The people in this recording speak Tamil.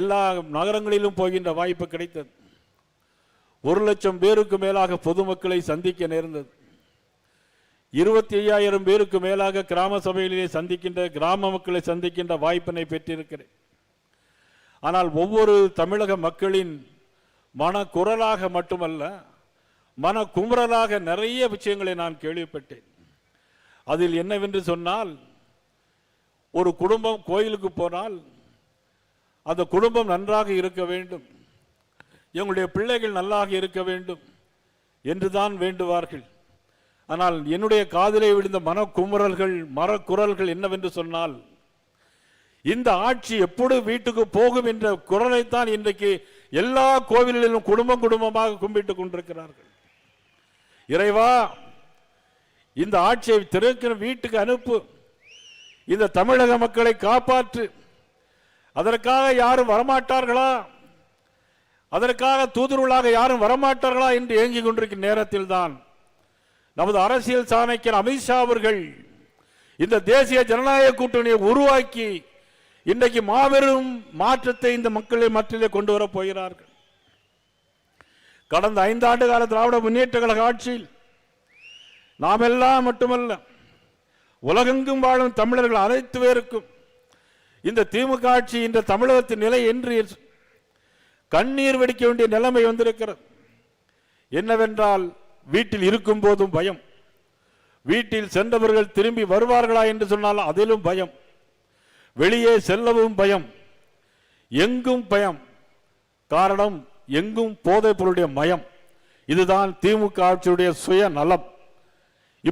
எல்லா நகரங்களிலும் போகின்ற வாய்ப்பு கிடைத்தது. 1,00,000 பேருக்கு மேலாக பொதுமக்களை சந்திக்க நேர்ந்தது. 25,000 பேருக்கு மேலாக கிராம சபைகளிலே சந்திக்கின்ற கிராம மக்களை சந்திக்கின்ற வாய்ப்பினை பெற்றிருக்கிறேன். ஆனால் ஒவ்வொரு தமிழக மக்களின் மனக்குரலாக மட்டுமல்ல, மன குமுறலாக நிறைய விஷயங்களை நான் கேள்விப்பட்டேன். அதில் என்னவென்று சொன்னால், ஒரு குடும்பம் கோயிலுக்கு போனால் அந்த குடும்பம் நன்றாக இருக்க வேண்டும், எங்களுடைய பிள்ளைகள் நல்லாக இருக்க வேண்டும் என்றுதான் வேண்டுவார்கள். ஆனால் என்னுடைய காதிலே விழுந்த மனக்குமுறல்கள் மரக்குரல்கள் என்னவென்று சொன்னால், இந்த ஆட்சி எப்பொழுது வீட்டுக்கு போகும் என்ற குரலைத்தான் இன்றைக்கு எல்லா கோவில்களிலும் குடும்பம் குடும்பமாக கும்பிட்டுக் கொண்டிருக்கிறார்கள். இறைவா, இந்த ஆட்சியை திறக்கிற வீட்டுக்கு அனுப்பு, இந்த தமிழக மக்களை காப்பாற்று. அதற்காக யாரும் வரமாட்டார்களா, அதற்காக தூதுருளாக யாரும் வரமாட்டார்களா என்று ஏங்கிக் கொண்டிருக்கிற நேரத்தில் தான் நமது அரசியல் சாணக்கியர் அமித்ஷா அவர்கள் இந்த தேசிய ஜனநாயக கூட்டணியை உருவாக்கி இன்றைக்கு மாபெரும் மாற்றத்தை இந்த மக்களின் மத்தியிலே கொண்டு வரப் போகிறார்கள். கடந்த 5 ஆண்டு கால திராவிட முன்னேற்ற கழக ஆட்சியில் நாம் எல்லாம் மட்டுமல்ல, உலகெங்கும் வாழும் தமிழர்கள் அனைத்து பேருக்கும் இந்த திமுக ஆட்சி இந்த தமிழகத்தின் நிலை என்று கண்ணீர் வெடிக்க வேண்டிய நிலைமை வந்திருக்கிறது. என்னவென்றால், வீட்டில் இருக்கும் போதும் பயம், வீட்டில் சென்றவர்கள் திரும்பி வருவார்களா என்று சொன்னால் அதிலும் பயம், வெளியே செல்லவும் பயம், எங்கும் பயம். காரணம், எங்கும் போதைப் பொருளுடைய மயம். இதுதான் திமுக ஆட்சியுடைய சுய நலம்.